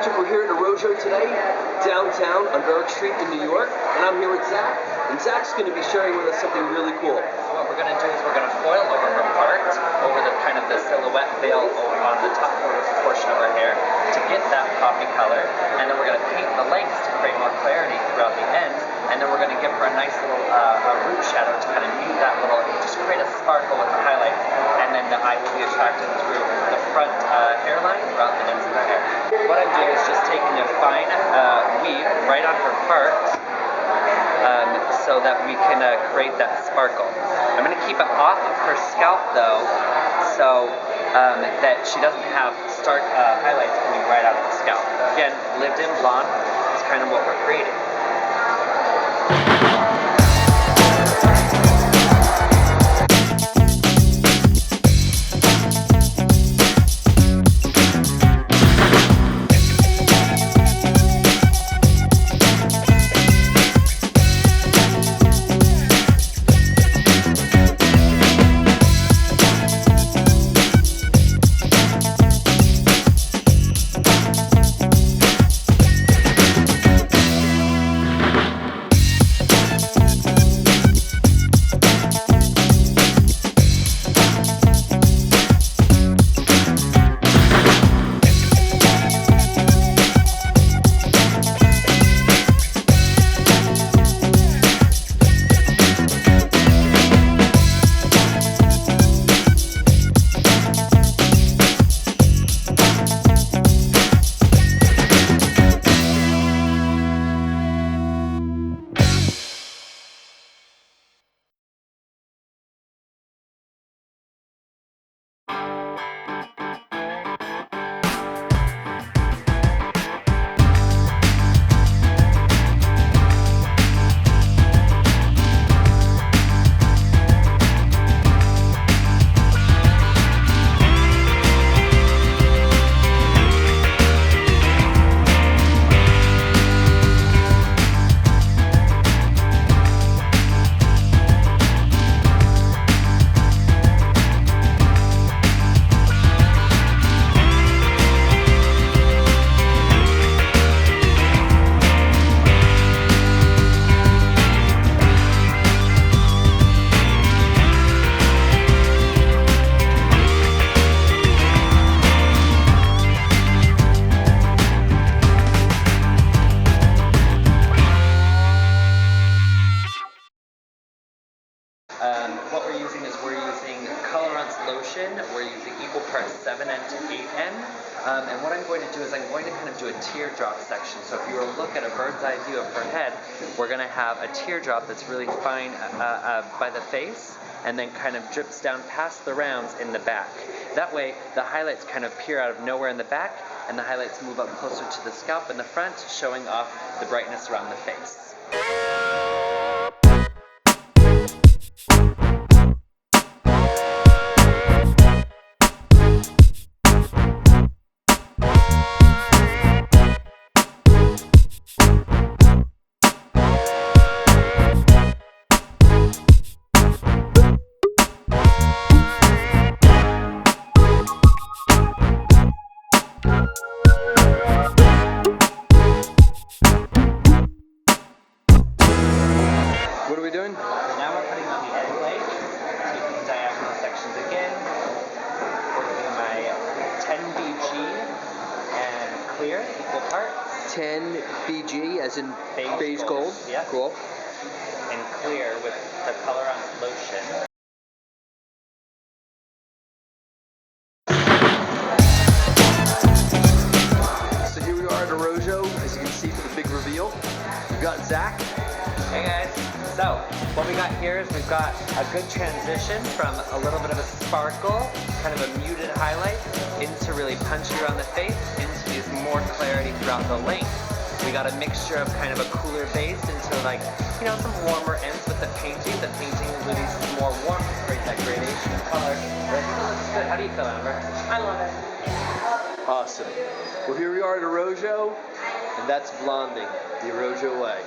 fantastic. We're here at ARROJO today, downtown on Berwick Street in New York, and I'm here with Zach. And Zach's going to be sharing with us something really cool. So what we're going to do is we're going to foil over her part, over the kind of the silhouette veil on the top portion of her hair to get that poppy color, and then we're going to paint the lengths to create more clarity throughout the ends, and then we're going to give her a nice little root shadow to kind of mute that little, just create a sparkle with the highlights, and then the eye will be attracted through the front hairline throughout the ends of her hair. What I'm doing is just taking a fine weave right on her part, so that we can create that sparkle. I'm going to keep it off of her scalp though, so that she doesn't have stark highlights coming right out of the scalp. Again, lived in blonde is kind of what we're creating. What we're using is we're using colorant lotion. We're using equal parts 7N to 8N. And what I'm going to do is I'm going to kind of do a teardrop section. So if you were to look at a bird's eye view of her head, we're going to have a teardrop that's really fine by the face, and then kind of drips down past the rounds in the back. That way, the highlights kind of peer out of nowhere in the back, and the highlights move up closer to the scalp in the front, showing off the brightness around the face. What are we doing? Now we're putting on the end blade, taking the diagonal sections again, working my 10 BG and clear, equal parts. 10 BG as in beige gold. Yeah. Cool. And clear with the colorant lotion. So here we are at ARROJO, as you can see for the big reveal. We've got Zach. Hey guys, so what we got here is we've got a good transition from a little bit of a sparkle, kind of a muted highlight, into really punchy around the face, into these more clarity throughout the length. We got a mixture of kind of a cooler base into like, you know, some warmer ends with the painting. The painting releases more warmth to create that gradation of color. But I think it looks good. How do you feel, Amber? I love it. Awesome. Well, here we are at ARROJO, and that's blonding the ARROJO way.